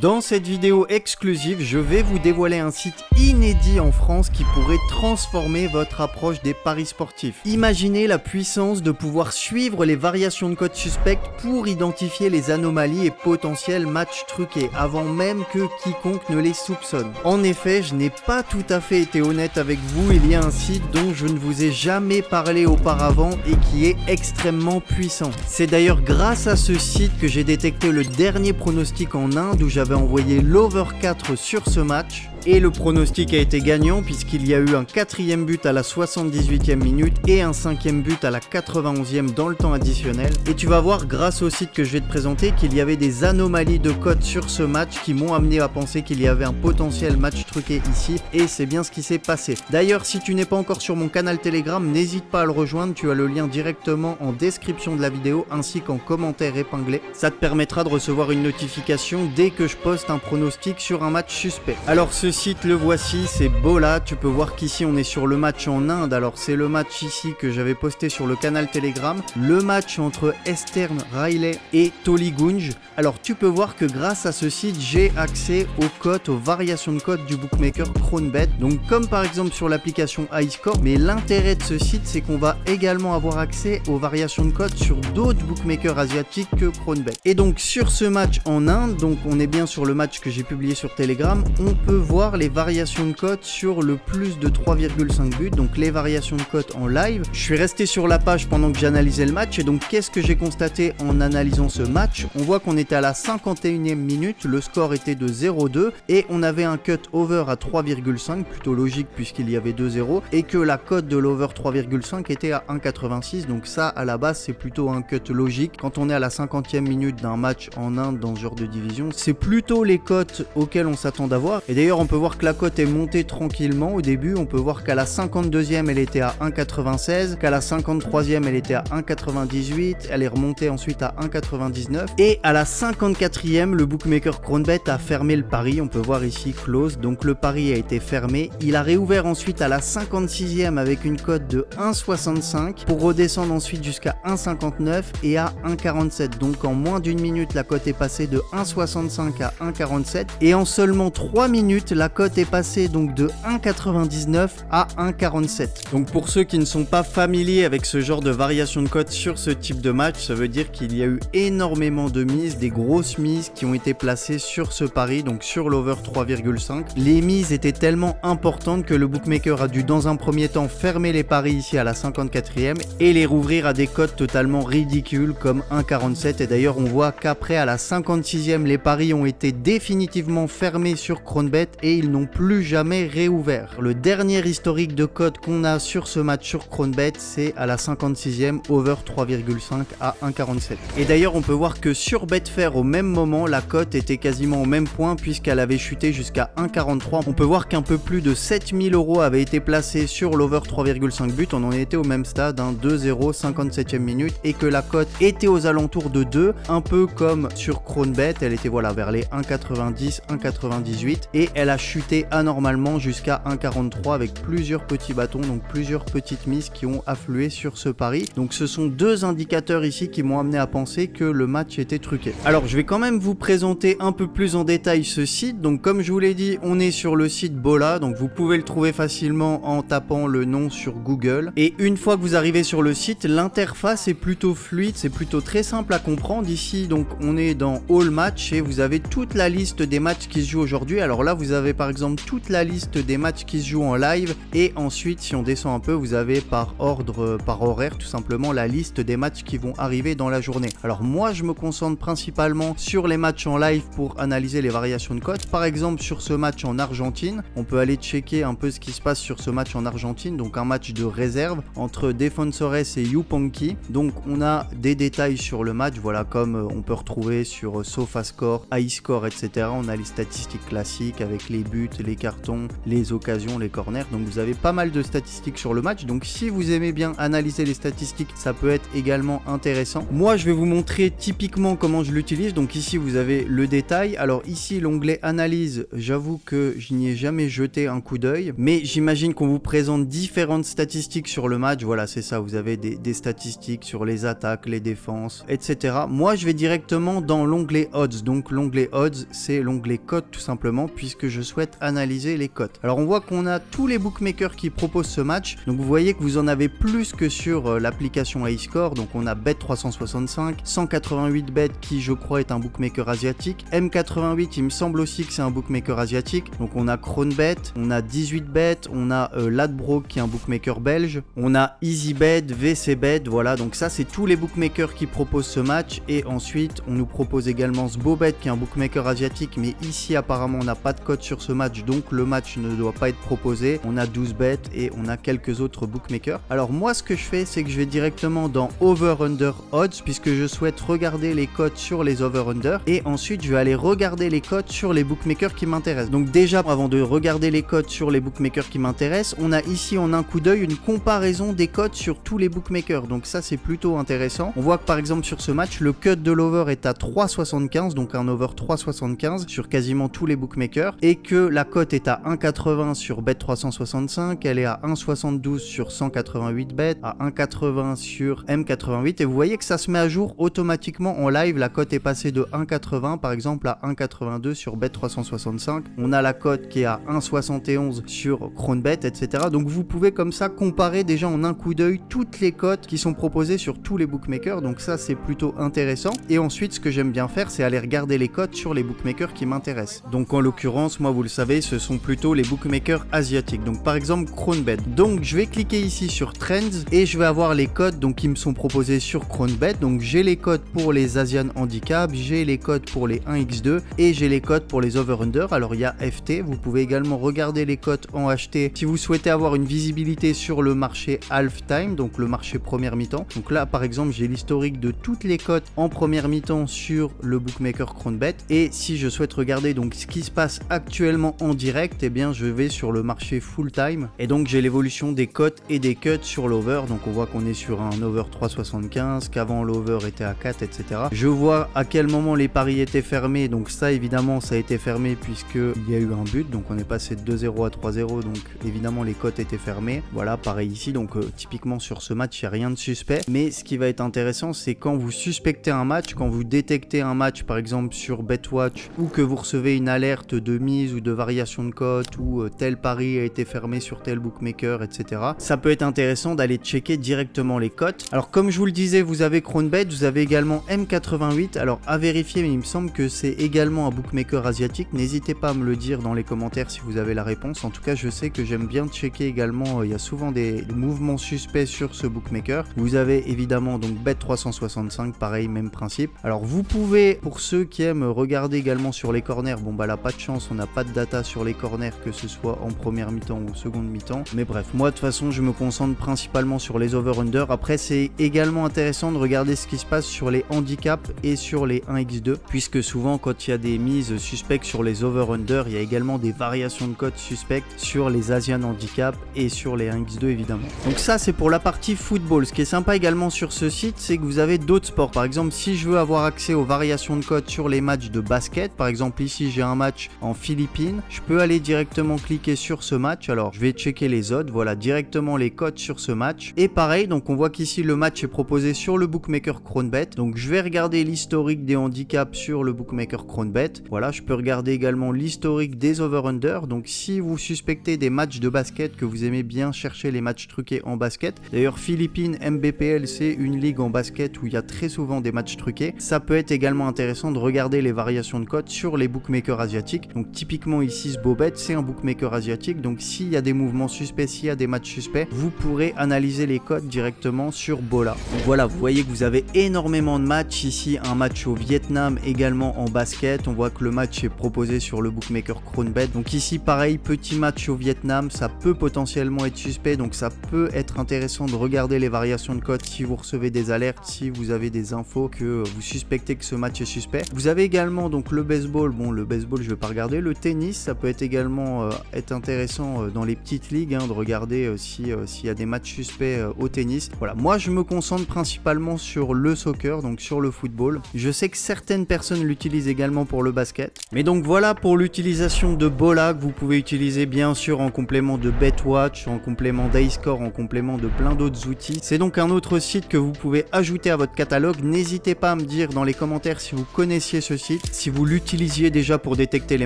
Dans cette vidéo exclusive, je vais vous dévoiler un site inédit en France qui pourrait transformer votre approche des paris sportifs. Imaginez la puissance de pouvoir suivre les variations de codes suspectes pour identifier les anomalies et potentiels matchs truqués avant même que quiconque ne les soupçonne. En effet, je n'ai pas tout à fait été honnête avec vous, il y a un site dont je ne vous ai jamais parlé auparavant et qui est extrêmement puissant. C'est d'ailleurs grâce à ce site que j'ai détecté le dernier pronostic en Inde où j'avais envoyé l'over 4 sur ce match. Et le pronostic a été gagnant puisqu'il y a eu un 4e but à la 78e minute et un 5e but à la 91e dans le temps additionnel. Et tu vas voir grâce au site que je vais te présenter qu'il y avait des anomalies de cote sur ce match qui m'ont amené à penser qu'il y avait un potentiel match truqué ici et c'est bien ce qui s'est passé. D'ailleurs, si tu n'es pas encore sur mon canal Telegram, n'hésite pas à le rejoindre, tu as le lien directement en description de la vidéo ainsi qu'en commentaire épinglé. Ça te permettra de recevoir une notification dès que je poste un pronostic sur un match suspect. Alors ce site, le voici, c'est Bola. Tu peux voir qu'ici on est sur le match en Inde. Alors c'est le match ici que j'avais posté sur le canal Telegram, le match entre Eastern Railway et Tollygunge. Alors tu peux voir que grâce à ce site j'ai accès aux cotes, aux variations de cotes du bookmaker Cronbet, donc comme par exemple sur l'application iScore. Mais l'intérêt de ce site, c'est qu'on va également avoir accès aux variations de cotes sur d'autres bookmakers asiatiques que Cronbet. Et donc sur ce match en Inde, donc on est bien sur le match que j'ai publié sur Telegram, on peut voir les variations de cote sur le plus de 3,5 buts, donc les variations de cote en live. Je suis resté sur la page pendant que j'analysais le match et donc qu'est-ce que j'ai constaté en analysant ce match? On voit qu'on était à la 51e minute, le score était de 0-2 et on avait un cut over à 3,5, plutôt logique puisqu'il y avait 2-0 et que la cote de l'over 3,5 était à 1,86, donc ça à la base c'est plutôt un cut logique. Quand on est à la 50e minute d'un match en Inde dans ce genre de division, c'est plutôt les cotes auxquelles on s'attend d'avoir. Et d'ailleurs on peut voir que la cote est montée tranquillement au début. On peut voir qu'à la 52e elle était à 1,96, qu'à la 53e elle était à 1,98, elle est remontée ensuite à 1,99 et à la 54e le bookmaker Cronbet a fermé le pari. On peut voir ici close, donc le pari a été fermé. Il a réouvert ensuite à la 56e avec une cote de 1,65 pour redescendre ensuite jusqu'à 1,59 et à 1,47. Donc en moins d'une minute la cote est passée de 1,65 à 1,47 et en seulement 3 minutes la cote est passée donc de 1,99 à 1,47. Donc pour ceux qui ne sont pas familiers avec ce genre de variation de cote sur ce type de match, ça veut dire qu'il y a eu énormément de mises, des grosses mises qui ont été placées sur ce pari, donc sur l'over 3,5. Les mises étaient tellement importantes que le bookmaker a dû dans un premier temps fermer les paris ici à la 54e et les rouvrir à des cotes totalement ridicules comme 1,47. Et d'ailleurs on voit qu'après à la 56e les paris ont été définitivement fermés sur Cronbet et ils n'ont plus jamais réouvert. Le dernier historique de cote qu'on a sur ce match sur Cronbet, c'est à la 56e, over 3,5 à 1,47. Et d'ailleurs, on peut voir que sur Betfair, au même moment, la cote était quasiment au même point puisqu'elle avait chuté jusqu'à 1,43. On peut voir qu'un peu plus de 7000 € avaient été placés sur l'over 3,5 buts. On en était au même stade, 2-0, 57e minute, et que la cote était aux alentours de 2, un peu comme sur Cronbet. Elle était voilà vers les 1,90, 1,98 et elle a chuté anormalement jusqu'à 1,43 avec plusieurs petits bâtons, donc plusieurs petites mises qui ont afflué sur ce pari. Donc ce sont deux indicateurs ici qui m'ont amené à penser que le match était truqué. Alors je vais quand même vous présenter un peu plus en détail ce site. Donc comme je vous l'ai dit, on est sur le site Bola, donc vous pouvez le trouver facilement en tapant le nom sur Google. Et une fois que vous arrivez sur le site, l'interface est plutôt fluide, c'est plutôt très simple à comprendre. Ici donc on est dans All Match et vous avez toute la liste des matchs qui se jouent aujourd'hui. Alors là vous avez par exemple toute la liste des matchs qui se jouent en live et ensuite si on descend un peu vous avez par ordre, par horaire tout simplement la liste des matchs qui vont arriver dans la journée. Alors moi je me concentre principalement sur les matchs en live pour analyser les variations de cote. Par exemple sur ce match en Argentine, on peut aller checker un peu ce qui se passe sur ce match en Argentine, donc un match de réserve entre Defensores et Yupanqui. Donc on a des détails sur le match, voilà, comme on peut retrouver sur SofaScore, iScore, etc. On a les statistiques classiques avec les buts, les cartons, les occasions, les corners. Donc vous avez pas mal de statistiques sur le match. Donc si vous aimez bien analyser les statistiques, ça peut être également intéressant. Moi je vais vous montrer typiquement comment je l'utilise. Donc ici vous avez le détail. Alors ici l'onglet analyse, j'avoue que je n'y ai jamais jeté un coup d'œil, mais j'imagine qu'on vous présente différentes statistiques sur le match. Voilà, c'est ça, vous avez des statistiques sur les attaques, les défenses, etc. Moi je vais directement dans l'onglet odds. Donc l'onglet odds, c'est l'onglet cote tout simplement, puisque je souhaite analyser les cotes. Alors on voit qu'on a tous les bookmakers qui proposent ce match. Donc vous voyez que vous en avez plus que sur l'application iScore. Donc on a Bet365, 188bet qui je crois est un bookmaker asiatique, M88 il me semble aussi que c'est un bookmaker asiatique. Donc on a Cronbet, on a 18bet, on a Ladbrokes qui est un bookmaker belge, on a EasyBet, VCBet, voilà, donc ça c'est tous les bookmakers qui proposent ce match. Et ensuite on nous propose également SboBet qui est un bookmaker asiatique, mais ici apparemment on n'a pas de cote sur ce match, donc le match ne doit pas être proposé. On a 12bet et on a quelques autres bookmakers. Alors moi ce que je fais, c'est que je vais directement dans Over Under Odds, puisque je souhaite regarder les cotes sur les Over Under, et ensuite je vais aller regarder les cotes sur les bookmakers qui m'intéressent. Donc déjà avant de regarder les cotes sur les bookmakers qui m'intéressent, on a ici en un coup d'œil une comparaison des cotes sur tous les bookmakers. Donc ça c'est plutôt intéressant. On voit que par exemple sur ce match le cut de l'over est à 3,75, donc un over 3,75 sur quasiment tous les bookmakers, et que la cote est à 1,80 sur Bet365, elle est à 1,72 sur 188bet, à 1,80 sur M88, et vous voyez que ça se met à jour automatiquement en live. La cote est passée de 1,80 par exemple à 1,82 sur Bet365. On a la cote qui est à 1,71 sur Cronbet, etc. Donc vous pouvez comme ça comparer déjà en un coup d'œil toutes les cotes qui sont proposées sur tous les bookmakers. Donc ça c'est plutôt intéressant. Et ensuite ce que j'aime bien faire, c'est aller regarder les cotes sur les bookmakers qui m'intéressent. Donc en l'occurrence, moi vous le savez, ce sont plutôt les bookmakers asiatiques. Donc par exemple Cronbet. Donc je vais cliquer ici sur Trends et je vais avoir les cotes donc qui me sont proposés sur Cronbet. Donc j'ai les cotes pour les Asian Handicap, j'ai les cotes pour les 1x2 et j'ai les cotes pour les over-under. Alors il y a FT, vous pouvez également regarder les cotes en HT si vous souhaitez avoir une visibilité sur le marché half-time, donc le marché première mi-temps. Donc là par exemple j'ai l'historique de toutes les cotes en première mi-temps sur le bookmaker Cronbet, et si je souhaite regarder donc ce qui se passe actuellement en direct, eh bien je vais sur le marché full-time et donc j'ai l'évolution des cotes et des cuts sur l'over. Donc on voit qu'on est sur un over 3,75, qu'avant l'over était à 4, etc. Je vois à quel moment les paris étaient fermés, donc ça évidemment ça a été fermé puisqu'il y a eu un but, donc on est passé de 2-0 à 3-0, donc évidemment les cotes étaient fermées. Voilà, pareil ici, donc typiquement sur ce match il n'y a rien de suspect, mais ce qui va être intéressant c'est quand vous suspectez un match, quand vous détectez un match par exemple sur BetWatch, ou que vous recevez une alerte de mise ou de variation de cote, ou tel pari a été fermé sur tel bookmaker, etc. Ça peut être intéressant d'aller checker directement les cotes. Alors comme je vous le disais, vous avez Cronbet, vous avez également M88, alors à vérifier, mais il me semble que c'est également un bookmaker asiatique. N'hésitez pas à me le dire dans les commentaires si vous avez la réponse. En tout cas je sais que j'aime bien checker également, il y a souvent des mouvements suspects sur ce bookmaker. Vous avez évidemment donc Bet365, pareil, même principe. Alors vous pouvez, pour ceux qui aiment regarder également sur les corners, bon bah là pas de chance, on n'a pas de data sur les corners, que ce soit en première mi-temps ou seconde mi-temps, mais bref, moi de toute façon je me concentre principalement sur les over-under. Après c'est également intéressant de regarder ce qui se passe sur les handicaps et sur les 1x2, puisque souvent quand il y a des mises suspectes sur les over-under, il y a également des variations de cotes suspectes sur les Asian Handicap et sur les 1x2 évidemment. Donc ça c'est pour la partie football. Ce qui est sympa également sur ce site, c'est que vous avez d'autres sports. Par exemple, si je veux avoir accès aux variations de cotes sur les matchs de basket, par exemple ici j'ai un match en Philippines, je peux aller directement cliquer sur ce match. Alors je vais checker les odds, voilà directement les cotes sur ce match, et pareil, donc on voit qu'ici le match est proposé sur le bookmaker Cronbet. Donc je vais regarder l'historique des handicaps sur le bookmaker Cronbet. Voilà, je peux regarder également l'historique des over-under. Donc si vous suspectez des matchs de basket, que vous aimez bien chercher les matchs truqués en basket, d'ailleurs Philippines MBPL c'est une ligue en basket où il y a très souvent des matchs truqués, ça peut être également intéressant de regarder les variations de cotes sur les bookmakers asiatiques. Donc typiquement ici SboBet c'est un bookmaker asiatique, donc s'il y a des mouvements suspects, s'il y a des matchs suspects, vous pourrez analyser les cotes directement sur Bola. Donc voilà, vous voyez que vous avez énormément de matchs ici, un match au Vietnam également en basket, on voit que le match est proposé sur le bookmaker Cronbet. Donc ici pareil, petit match au Vietnam, ça peut potentiellement être suspect, donc ça peut être intéressant de regarder les variations de cotes si vous recevez des alertes, si vous avez des infos que vous suspectez que ce match est suspect. Vous avez également donc le baseball, bon le baseball je vais pas regarder, le tennis, ça peut être également être intéressant dans les petites ligues, de regarder s'il y a des matchs suspects au tennis. Voilà, moi je me concentre principalement sur le soccer, donc sur le football. Je sais que certaines personnes l'utilisent également pour le basket. Mais donc voilà pour l'utilisation de Bola, que vous pouvez utiliser bien sûr en complément de BetWatch, en complément d'iScore, en complément de plein d'autres outils. C'est donc un autre site que vous pouvez ajouter à votre catalogue. N'hésitez pas à me dire dans les commentaires si vous connaissiez ce site, si vous l'utilisiez déjà pour détecter les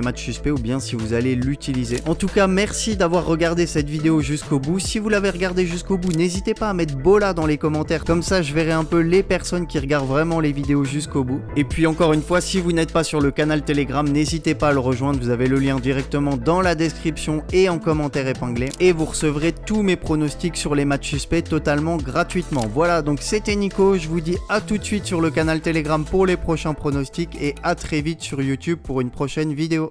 matchs suspects ou bien si vous allez l'utiliser. En tout cas, merci d'avoir regardé cette vidéo jusqu'au bout. Si vous l'avez regardé jusqu'au bout, n'hésitez pas à mettre Bola dans les commentaires. Comme ça, je verrai un peu les personnes qui regardent vraiment les vidéos jusqu'au bout. Et puis encore une fois, si vous n'êtes pas sur le canal Telegram, n'hésitez pas à le rejoindre. Vous avez le lien directement dans la description et en commentaire épinglé. Et vous recevrez tous mes pronostics sur les matchs suspects totalement gratuitement. Voilà, donc c'était Nico. Je vous dis à tout de suite sur le canal Telegram pour les prochains pronostics et à très vite sur YouTube pour une prochaine vidéo.